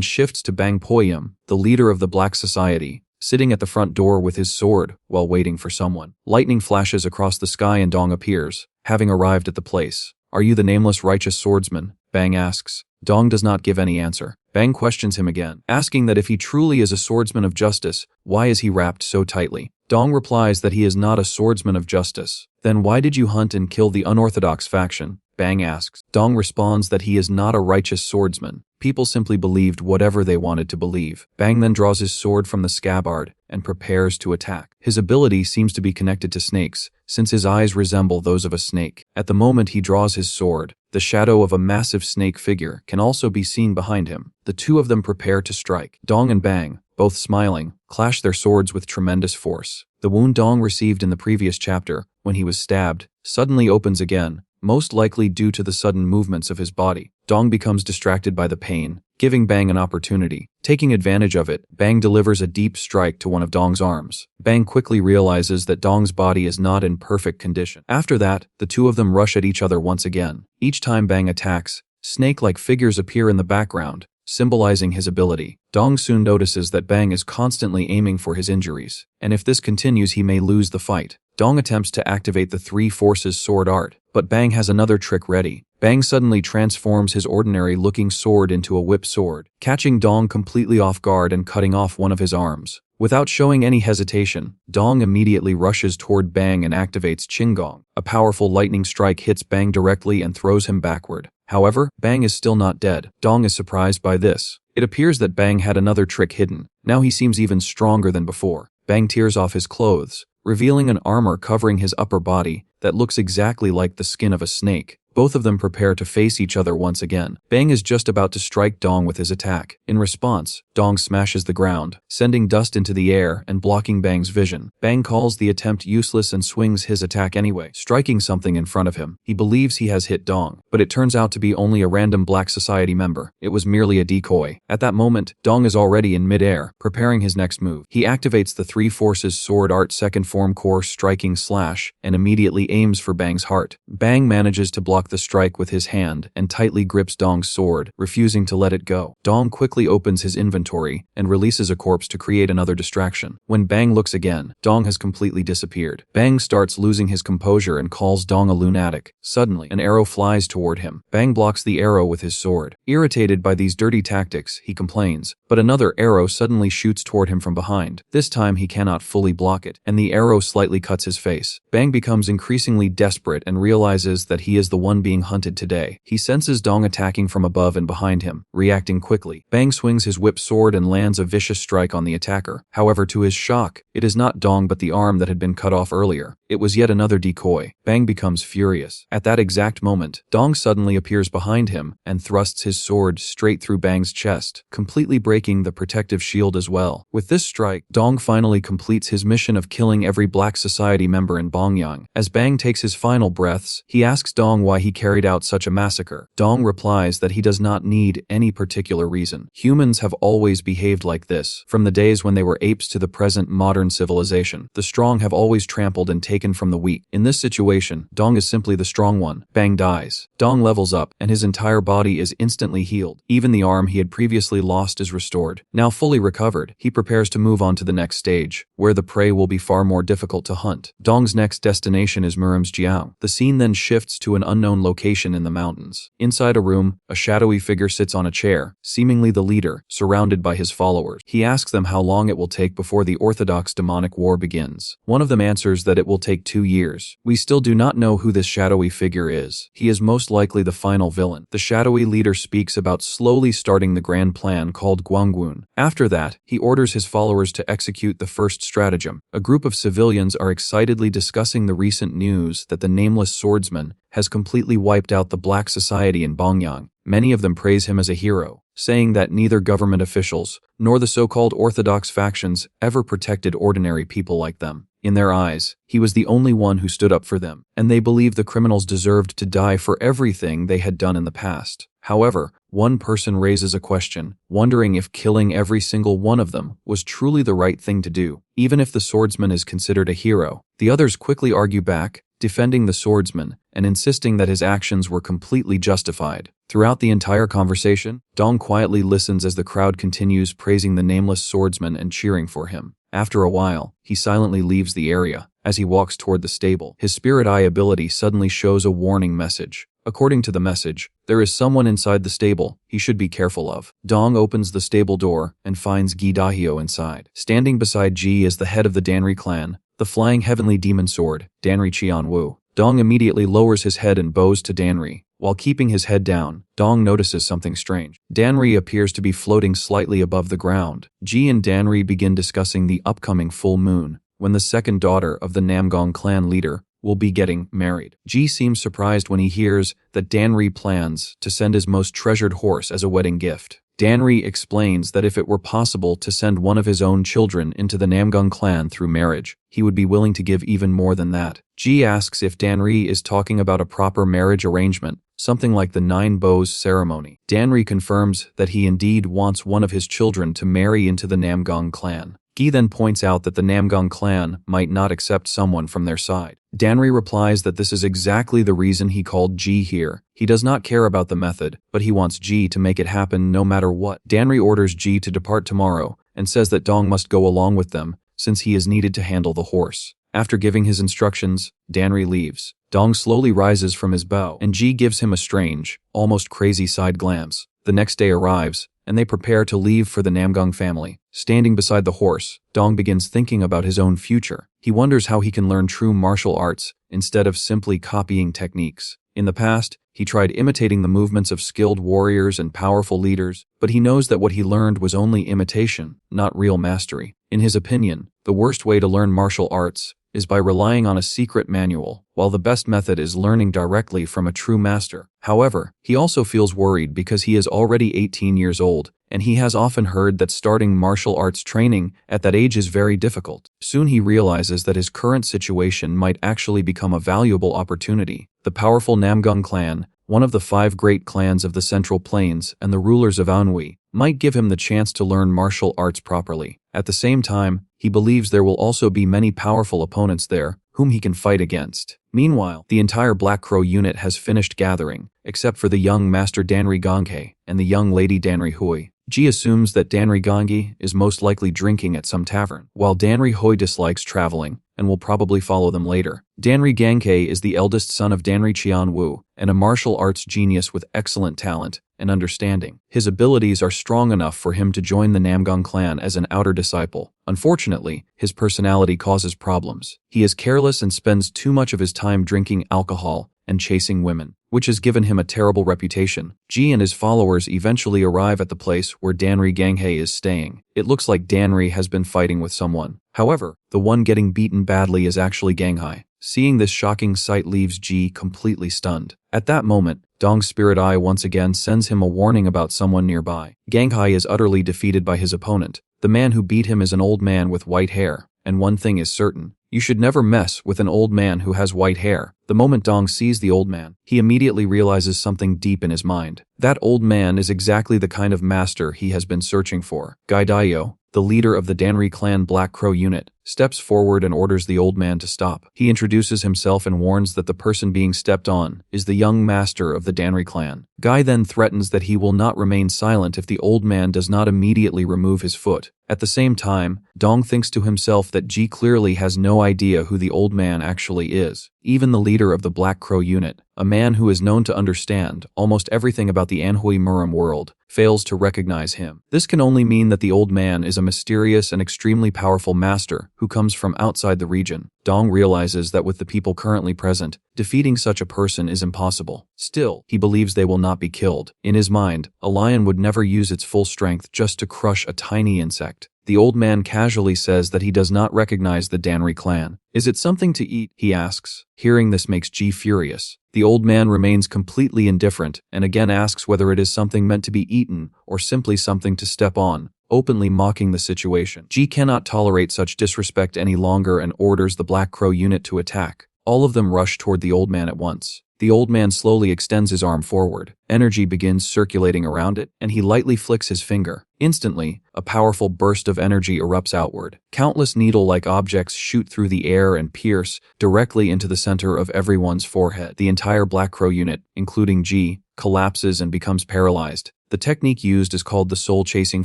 A: shifts to Bang Poyim, the leader of the Black Society, sitting at the front door with his sword while waiting for someone. Lightning flashes across the sky and Dong appears, having arrived at the place. "Are you the Nameless Righteous Swordsman?" Bang asks. Dong does not give any answer. Bang questions him again, asking that if he truly is a swordsman of justice, why is he wrapped so tightly? Dong replies that he is not a swordsman of justice. "Then why did you hunt and kill the unorthodox faction?" Bang asks. Dong responds that he is not a righteous swordsman. People simply believed whatever they wanted to believe. Bang then draws his sword from the scabbard and prepares to attack. His ability seems to be connected to snakes, since his eyes resemble those of a snake. At the moment he draws his sword, the shadow of a massive snake figure can also be seen behind him. The two of them prepare to strike. Dong and Bang, both smiling, clash their swords with tremendous force. The wound Dong received in the previous chapter, when he was stabbed, suddenly opens again, most likely due to the sudden movements of his body. Dong becomes distracted by the pain, giving Bang an opportunity. Taking advantage of it, Bang delivers a deep strike to one of Dong's arms. Bang quickly realizes that Dong's body is not in perfect condition. After that, the two of them rush at each other once again. Each time Bang attacks, snake-like figures appear in the background, symbolizing his ability. Dong soon notices that Bang is constantly aiming for his injuries, and if this continues he may lose the fight. Dong attempts to activate the Three Forces sword art, but Bang has another trick ready. Bang suddenly transforms his ordinary-looking sword into a whip sword, catching Dong completely off guard and cutting off one of his arms. Without showing any hesitation, Dong immediately rushes toward Bang and activates Qinggong. A powerful lightning strike hits Bang directly and throws him backward. However, Bang is still not dead. Dong is surprised by this. It appears that Bang had another trick hidden. Now he seems even stronger than before. Bang tears off his clothes, revealing an armor covering his upper body that looks exactly like the skin of a snake. Both of them prepare to face each other once again. Bang is just about to strike Dong with his attack. In response, Dong smashes the ground, sending dust into the air and blocking Bang's vision. Bang calls the attempt useless and swings his attack anyway, striking something in front of him. He believes he has hit Dong, but it turns out to be only a random Black Society member. It was merely a decoy. At that moment, Dong is already in mid-air, preparing his next move. He activates the Three Forces sword art second form core striking slash and immediately aims for Bang's heart. Bang manages to block the strike with his hand and tightly grips Dong's sword, refusing to let it go. Dong quickly opens his inventory and releases a corpse to create another distraction. When Bang looks again, Dong has completely disappeared. Bang starts losing his composure and calls Dong a lunatic. Suddenly, an arrow flies toward him. Bang blocks the arrow with his sword. Irritated by these dirty tactics, he complains, but another arrow suddenly shoots toward him from behind. This time he cannot fully block it, and the arrow slightly cuts his face. Bang becomes increasingly desperate and realizes that he is the one being hunted today. He senses Dong attacking from above and behind him, reacting quickly. Bang swings his whip sword and lands a vicious strike on the attacker. However, to his shock, it is not Dong but the arm that had been cut off earlier. It was yet another decoy. Bang becomes furious. At that exact moment, Dong suddenly appears behind him and thrusts his sword straight through Bang's chest, completely breaking the protective shield as well. With this strike, Dong finally completes his mission of killing every Black Society member in Bongyang. As Bang takes his final breaths, he asks Dong why he carried out such a massacre. Dong replies that he does not need any particular reason. Humans have always behaved like this, from the days when they were apes to the present modern civilization. The strong have always trampled and taken taken from the weak. In this situation, Dong is simply the strong one. Bang dies. Dong levels up, and his entire body is instantly healed. Even the arm he had previously lost is restored. Now fully recovered, he prepares to move on to the next stage, where the prey will be far more difficult to hunt. Dong's next destination is Murim's Jiao. The scene then shifts to an unknown location in the mountains. Inside a room, a shadowy figure sits on a chair, seemingly the leader, surrounded by his followers. He asks them how long it will take before the orthodox demonic war begins. One of them answers that it will take 2 years. We still do not know who this shadowy figure is. He is most likely the final villain. The shadowy leader speaks about slowly starting the grand plan called Guanggun. After that, he orders his followers to execute the first stratagem. A group of civilians are excitedly discussing the recent news that the nameless swordsman has completely wiped out the black society in Bongyang. Many of them praise him as a hero, saying that neither government officials nor the so-called orthodox factions ever protected ordinary people like them. In their eyes, he was the only one who stood up for them, and they believed the criminals deserved to die for everything they had done in the past. However, one person raises a question, wondering if killing every single one of them was truly the right thing to do, even if the swordsman is considered a hero. The others quickly argue back, defending the swordsman and insisting that his actions were completely justified. Throughout the entire conversation, Dong quietly listens as the crowd continues praising the nameless swordsman and cheering for him. After a while, he silently leaves the area. As he walks toward the stable, his spirit eye ability suddenly shows a warning message. According to the message, there is someone inside the stable he should be careful of. Dong opens the stable door and finds Gi Dahyo inside. Standing beside Ji is the head of the Danri clan, the flying heavenly demon sword, Danri Qianwu. Dong immediately lowers his head and bows to Danri. While keeping his head down, Dong notices something strange. Danri appears to be floating slightly above the ground. Ji and Danri begin discussing the upcoming full moon, when the second daughter of the Namgong clan leader will be getting married. Ji seems surprised when he hears that Danri plans to send his most treasured horse as a wedding gift. Danri explains that if it were possible to send one of his own children into the Namgong clan through marriage, he would be willing to give even more than that. Ji asks if Danri is talking about a proper marriage arrangement, something like the 9 bows ceremony. Danri confirms that he indeed wants one of his children to marry into the Namgong clan. Gi then points out that the Namgong clan might not accept someone from their side. Danri replies that this is exactly the reason he called Ji here. He does not care about the method, but he wants Ji to make it happen no matter what. Danri orders Ji to depart tomorrow and says that Dong must go along with them since he is needed to handle the horse. After giving his instructions, Danri leaves. Dong slowly rises from his bow, and Ji gives him a strange, almost crazy side glance. The next day arrives, and they prepare to leave for the Namgong family. Standing beside the horse, Dong begins thinking about his own future. He wonders how he can learn true martial arts instead of simply copying techniques. In the past, he tried imitating the movements of skilled warriors and powerful leaders, but he knows that what he learned was only imitation, not real mastery. In his opinion, the worst way to learn martial arts is by relying on a secret manual, while the best method is learning directly from a true master. However, he also feels worried because he is already 18 years old, and he has often heard that starting martial arts training at that age is very difficult. Soon he realizes that his current situation might actually become a valuable opportunity. The powerful Namgong clan, one of the 5 great clans of the Central Plains and the rulers of Anhui, might give him the chance to learn martial arts properly. At the same time, he believes there will also be many powerful opponents there whom he can fight against. Meanwhile, the entire Black Crow unit has finished gathering, except for the young Master Danri Ganghe and the young Lady Danri Hui. Ji assumes that Danri Ganghe is most likely drinking at some tavern, while Danri Hui dislikes traveling and will probably follow them later. Danri Ganghe is the eldest son of Danri Qianwu and a martial arts genius with excellent talent and understanding. His abilities are strong enough for him to join the Namgong clan as an outer disciple. Unfortunately, his personality causes problems. He is careless and spends too much of his time drinking alcohol and chasing women, which has given him a terrible reputation. Ji and his followers eventually arrive at the place where Danri Ganghe is staying. It looks like Danri has been fighting with someone. However, the one getting beaten badly is actually Ganghai. Seeing this shocking sight leaves Ji completely stunned. At that moment, Dong's spirit eye once again sends him a warning about someone nearby. Ganghai is utterly defeated by his opponent. The man who beat him is an old man with white hair, and one thing is certain. You should never mess with an old man who has white hair. The moment Dong sees the old man, he immediately realizes something deep in his mind. That old man is exactly the kind of master he has been searching for. Gai Dayo, the leader of the Danri clan Black Crow unit, steps forward and orders the old man to stop. He introduces himself and warns that the person being stepped on is the young master of the Danri clan. Guy then threatens that he will not remain silent if the old man does not immediately remove his foot. At the same time, Dong thinks to himself that Ji clearly has no idea who the old man actually is. Even the leader of the Black Crow unit, a man who is known to understand almost everything about the Anhui Murim world, fails to recognize him. This can only mean that the old man is a mysterious and extremely powerful master who comes from outside the region. Dong realizes that with the people currently present, defeating such a person is impossible. Still, he believes they will not be killed. In his mind, a lion would never use its full strength just to crush a tiny insect. The old man casually says that he does not recognize the Danri clan. Is it something to eat? He asks. Hearing this makes Ji furious. The old man remains completely indifferent and again asks whether it is something meant to be eaten or simply something to step on, openly mocking the situation. Ji cannot tolerate such disrespect any longer and orders the Black Crow unit to attack. All of them rush toward the old man at once. The old man slowly extends his arm forward. Energy begins circulating around it, and he lightly flicks his finger. Instantly, a powerful burst of energy erupts outward. Countless needle-like objects shoot through the air and pierce directly into the center of everyone's forehead. The entire Black Crow unit, including Ji, collapses and becomes paralyzed. The technique used is called the soul-chasing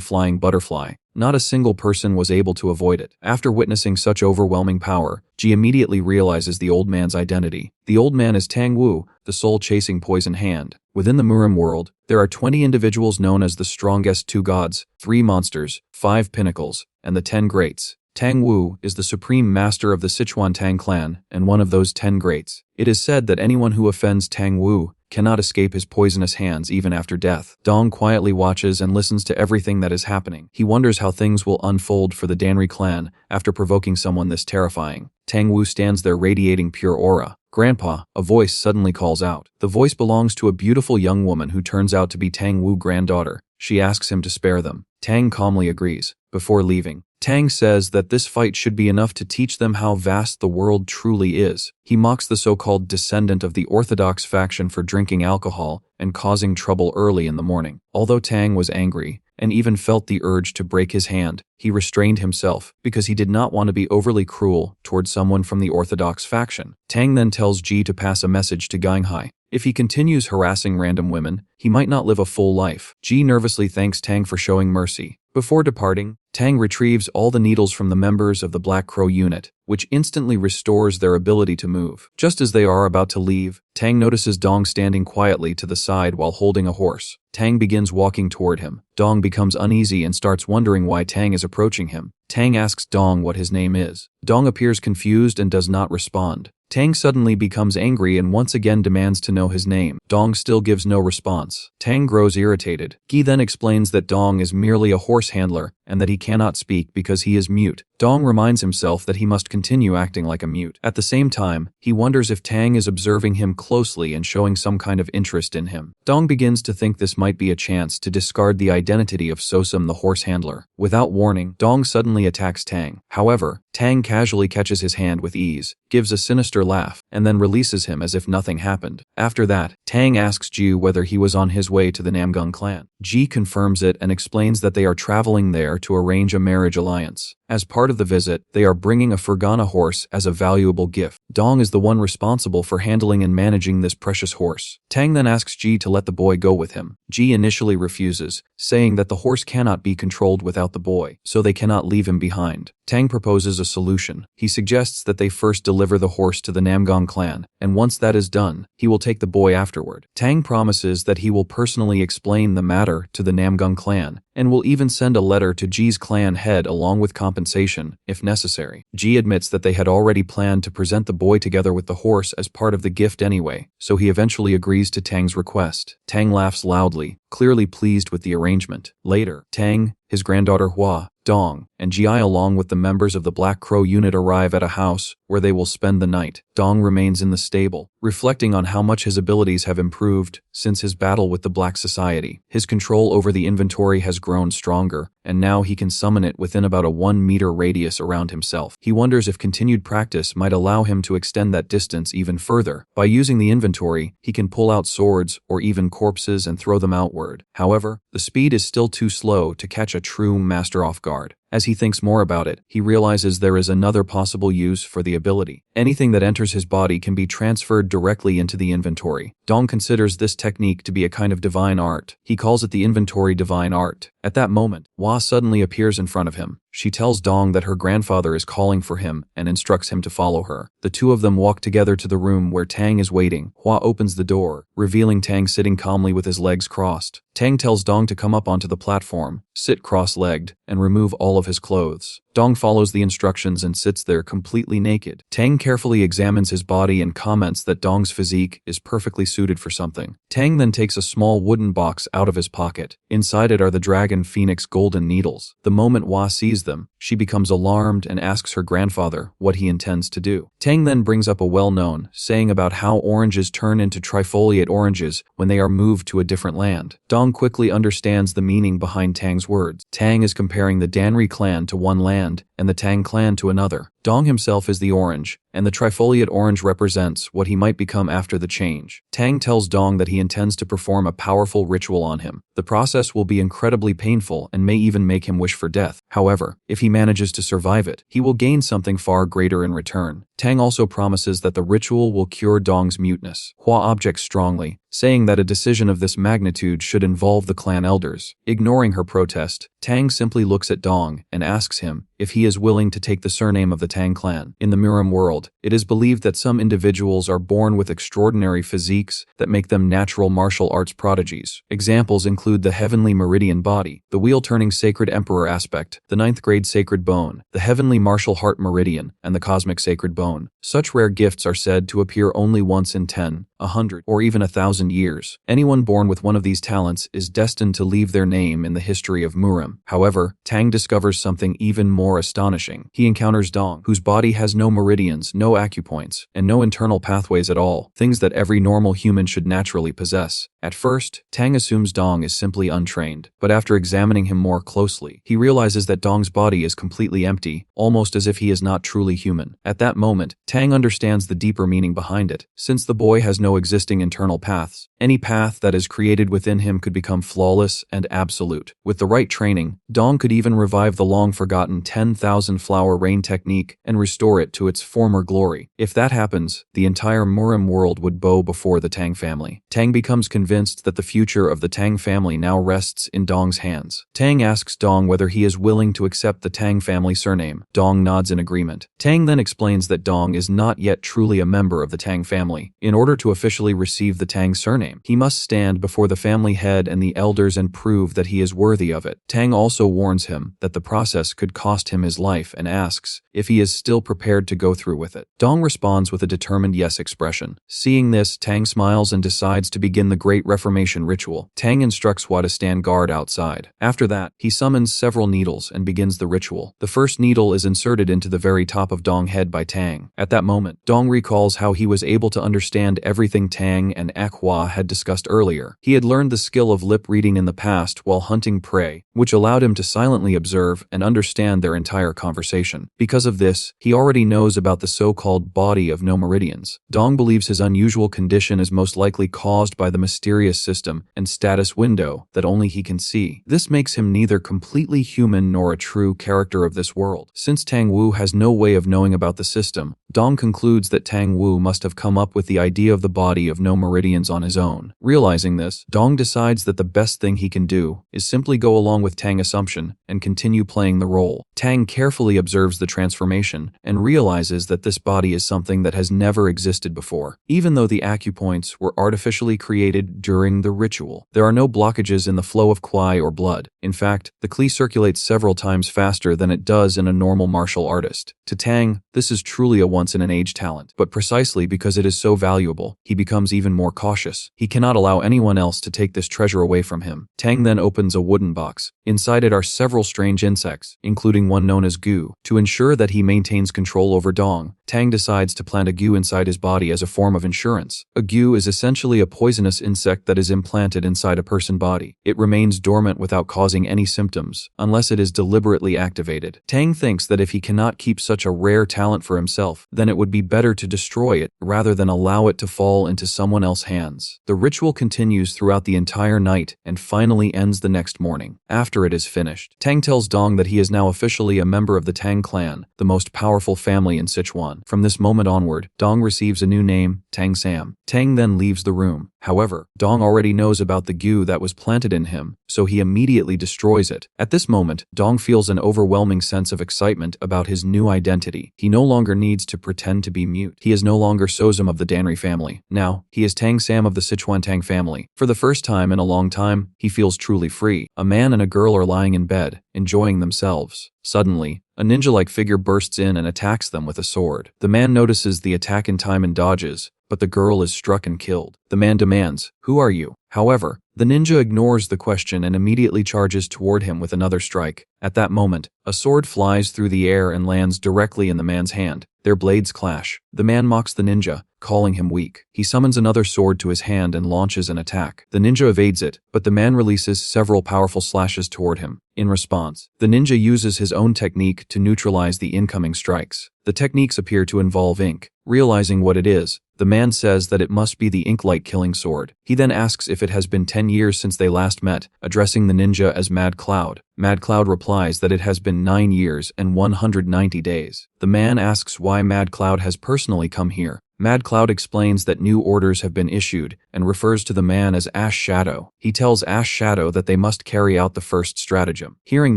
A: flying butterfly. Not a single person was able to avoid it. After witnessing such overwhelming power, Ji immediately realizes the old man's identity. The old man is Tang Wu, the soul-chasing poison hand. Within the Murim world, there are 20 individuals known as the strongest 2 gods, 3 monsters, 5 pinnacles, and the 10 greats. Tang Wu is the supreme master of the Sichuan Tang clan and one of those 10 greats. It is said that anyone who offends Tang Wu cannot escape his poisonous hands even after death. Dong quietly watches and listens to everything that is happening. He wonders how things will unfold for the Danri clan after provoking someone this terrifying. Tang Wu stands there radiating pure aura. "Grandpa," a voice suddenly calls out. The voice belongs to a beautiful young woman who turns out to be Tang Wu's granddaughter. She asks him to spare them. Tang calmly agrees. Before leaving, Tang says that this fight should be enough to teach them how vast the world truly is. He mocks the so-called descendant of the Orthodox faction for drinking alcohol and causing trouble early in the morning. Although Tang was angry and even felt the urge to break his hand, he restrained himself because he did not want to be overly cruel towards someone from the Orthodox faction. Tang then tells Ji to pass a message to Ganghai. If he continues harassing random women, he might not live a full life. Ji nervously thanks Tang for showing mercy. Before departing, Tang retrieves all the needles from the members of the Black Crow unit, which instantly restores their ability to move. Just as they are about to leave, Tang notices Dong standing quietly to the side while holding a horse. Tang begins walking toward him. Dong becomes uneasy and starts wondering why Tang is approaching him. Tang asks Dong what his name is. Dong appears confused and does not respond. Tang suddenly becomes angry and once again demands to know his name. Dong still gives no response. Tang grows irritated. Gi then explains that Dong is merely a horse handler and that he cannot speak because he is mute. Dong reminds himself that he must continue acting like a mute. At the same time, he wonders if Tang is observing him closely and showing some kind of interest in him. Dong begins to think this might be a chance to discard the identity of Sosam the horse handler. Without warning, Dong suddenly attacks Tang. However, Tang casually catches his hand with ease, gives a sinister laugh, and then releases him as if nothing happened. After that, Tang asks Ji whether he was on his way to the Namgung clan. Ji confirms it and explains that they are traveling there to arrange a marriage alliance. As part of the visit, they are bringing a Fergana horse as a valuable gift. Dong is the one responsible for handling and managing this precious horse. Tang then asks Ji to let the boy go with him. Ji initially refuses, saying that the horse cannot be controlled without the boy, so they cannot leave him behind. Tang proposes a solution. He suggests that they first deliver the horse to the Namgung clan, and once that is done, he will take the boy afterward. Tang promises that he will personally explain the matter to the Namgung clan, and will even send a letter to Ji's clan head along with compensation, if necessary. Ji admits that they had already planned to present the boy together with the horse as part of the gift anyway, so he eventually agrees to Tang's request. Tang laughs loudly, clearly pleased with the arrangement. Later, Tang, his granddaughter Hua, Dong, and Ji along with the members of the Black Crow unit arrive at a house where they will spend the night. Dong remains in the stable, reflecting on how much his abilities have improved since his battle with the Black Society. His control over the inventory has grown stronger, and now he can summon it within about a 1-meter radius around himself. He wonders if continued practice might allow him to extend that distance even further. By using the inventory, he can pull out swords or even corpses and throw them outward. However, the speed is still too slow to catch a true master off guard. As he thinks more about it, he realizes there is another possible use for the ability. Anything that enters his body can be transferred directly into the inventory. Dong considers this technique to be a kind of divine art. He calls it the inventory divine art. At that moment, Hua suddenly appears in front of him. She tells Dong that her grandfather is calling for him and instructs him to follow her. The two of them walk together to the room where Tang is waiting. Hua opens the door, revealing Tang sitting calmly with his legs crossed. Tang tells Dong to come up onto the platform, sit cross-legged, and remove all of his clothes. Dong follows the instructions and sits there completely naked. Tang carefully examines his body and comments that Dong's physique is perfectly suited for something. Tang then takes a small wooden box out of his pocket. Inside it are the Dragon Phoenix golden needles. The moment Hua sees them, she becomes alarmed and asks her grandfather what he intends to do. Tang then brings up a well-known saying about how oranges turn into trifoliate oranges when they are moved to a different land. Dong quickly understands the meaning behind Tang's words. Tang is comparing the Danri clan to one land and the Tang clan to another. Dong himself is the orange, and the trifoliate orange represents what he might become after the change. Tang tells Dong that he intends to perform a powerful ritual on him. The process will be incredibly painful and may even make him wish for death. However, if he manages to survive it, he will gain something far greater in return. Tang also promises that the ritual will cure Dong's muteness. Hua objects strongly, saying that a decision of this magnitude should involve the clan elders. Ignoring her protest, Tang simply looks at Dong and asks him if he is willing to take the surname of the Tang clan. In the Murim world, it is believed that some individuals are born with extraordinary physiques that make them natural martial arts prodigies. Examples include the heavenly meridian body, the wheel-turning sacred emperor aspect, the 9th grade sacred bone, the heavenly martial heart meridian, and the cosmic sacred bone. Such rare gifts are said to appear only once in 10, 100, or even 1,000 years. Anyone born with one of these talents is destined to leave their name in the history of Murim. However, Tang discovers something even more astonishing. He encounters Dong, whose body has no meridians, no acupoints, and no internal pathways at all, things that every normal human should naturally possess. At first, Tang assumes Dong is simply untrained, but after examining him more closely, he realizes that Dong's body is completely empty, almost as if he is not truly human. At that moment, Tang understands the deeper meaning behind it. Since the boy has no existing internal paths, any path that is created within him could become flawless and absolute. With the right training, Dong could even revive the long-forgotten 10,000 flower rain technique and restore it to its former glory. If that happens, the entire Murim world would bow before the Tang family. Tang becomes convinced that the future of the Tang family now rests in Dong's hands. Tang asks Dong whether he is willing to accept the Tang family surname. Dong nods in agreement. Tang then explains that Dong is not yet truly a member of the Tang family. In order to officially receive the Tang surname, he must stand before the family head and the elders and prove that he is worthy of it. Tang also warns him that the process could cost him his life and asks if he is still prepared to go through with it. Dong responds with a determined yes expression. Seeing this, Tang smiles and decides to begin the Great Reformation ritual. Tang instructs Hua to stand guard outside. After that, he summons several needles and begins the ritual. The first needle is inserted into the very top of Dong's head by Tang. At that moment, Dong recalls how he was able to understand everything Tang and Hua had discussed earlier. He had learned the skill of lip reading in the past while hunting prey, which allowed him to silently observe and understand their entire conversation. Because of this, he already knows about the so-called body of no meridians. Dong believes his unusual condition is most likely caused by the mysterious system and status window that only he can see. This makes him neither completely human nor a true character of this world. Since Tang Wu has no way of knowing about the system, Dong concludes that Tang Wu must have come up with the idea of the body of no meridians on his own. Realizing this, Dong decides that the best thing he can do is simply go along with Tang's assumption and continue playing the role. Tang carefully observes the transformation and realizes that this body is something that has never existed before. Even though the acupoints were artificially created during the ritual, there are no blockages in the flow of Qi or blood. In fact, the Qi circulates several times faster than it does in a normal martial artist. To Tang, this is truly a once-in-an-age talent, but precisely because it is so valuable, he becomes even more cautious. He cannot allow anyone else to take this treasure away from him. Tang then opens a wooden box. Inside it are several strange insects, including one known as goo. To ensure that he maintains control over Dong, Tang decides to plant a gu inside his body as a form of insurance. A gu is essentially a poisonous insect that is implanted inside a person's body. It remains dormant without causing any symptoms, unless it is deliberately activated. Tang thinks that if he cannot keep such a rare talent for himself, then it would be better to destroy it rather than allow it to fall into someone else's hands. The ritual continues throughout the entire night and finally ends the next morning. After it is finished, Tang tells Dong that he is now officially a member of the Tang clan, the most powerful family in Sichuan. From this moment onward, Dong receives a new name, Tang Sam. Tang then leaves the room. However, Dong already knows about the gu that was planted in him, so he immediately destroys it. At this moment, Dong feels an overwhelming sense of excitement about his new identity. He no longer needs to pretend to be mute. He is no longer Sozum of the Danri family. Now, he is Tang Sam of the Sichuan Tang family. For the first time in a long time, he feels truly free. A man and a girl are lying in bed, enjoying themselves. Suddenly, a ninja-like figure bursts in and attacks them with a sword. The man notices the attack in time and dodges, but the girl is struck and killed. The man demands, "Who are you?" However, the ninja ignores the question and immediately charges toward him with another strike. At that moment, a sword flies through the air and lands directly in the man's hand. Their blades clash. The man mocks the ninja, calling him weak. He summons another sword to his hand and launches an attack. The ninja evades it, but the man releases several powerful slashes toward him. In response, the ninja uses his own technique to neutralize the incoming strikes. The techniques appear to involve ink. Realizing what it is, the man says that it must be the ink-like killing sword. He then asks if it has been 10 years since they last met, addressing the ninja as Mad Cloud. Mad Cloud replies that it has been 9 years and 190 days. The man asks why Mad Cloud has personally come here. Mad Cloud explains that new orders have been issued and refers to the man as Ash Shadow. He tells Ash Shadow that they must carry out the first stratagem. Hearing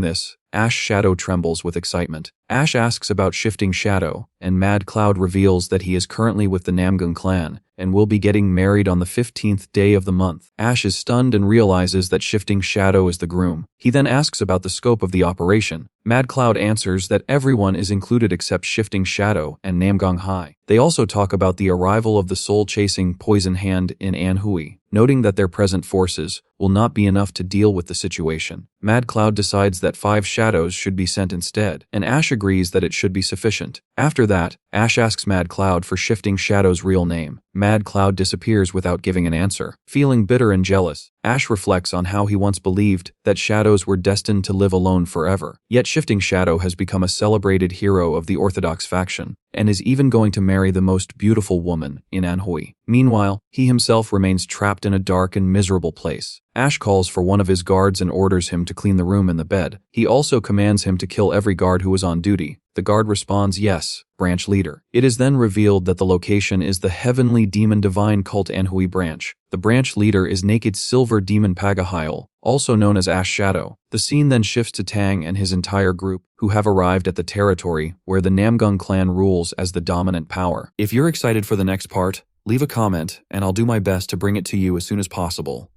A: this, Ash Shadow trembles with excitement. Ash asks about Shifting Shadow, and Mad Cloud reveals that he is currently with the Namgun clan and will be getting married on the 15th day of the month. Ash is stunned and realizes that Shifting Shadow is the groom. He then asks about the scope of the operation. Mad Cloud answers that everyone is included except Shifting Shadow and Namgong Hai. They also talk about the arrival of the soul-chasing Poison Hand in Anhui, noting that their present forces will not be enough to deal with the situation. Mad Cloud decides that 5 shadows should be sent instead, and Ash agrees that it should be sufficient. After that, Ash asks Mad Cloud for Shifting Shadow's real name. Mad Cloud disappears without giving an answer. Feeling bitter and jealous, Ash reflects on how he once believed that shadows were destined to live alone forever. Yet Shifting Shadow has become a celebrated hero of the Orthodox faction, and is even going to marry the most beautiful woman in Anhui. Meanwhile, he himself remains trapped in a dark and miserable place. Ash calls for one of his guards and orders him to clean the room and the bed. He also commands him to kill every guard who was on duty. The guard responds, "Yes, branch leader." It is then revealed that the location is the heavenly demon divine cult Anhui branch. The branch leader is naked silver demon Pagahile, also known as Ash Shadow. The scene then shifts to Tang and his entire group, who have arrived at the territory where the Namgung clan rules as the dominant power. If you're excited for the next part, leave a comment and I'll do my best to bring it to you as soon as possible.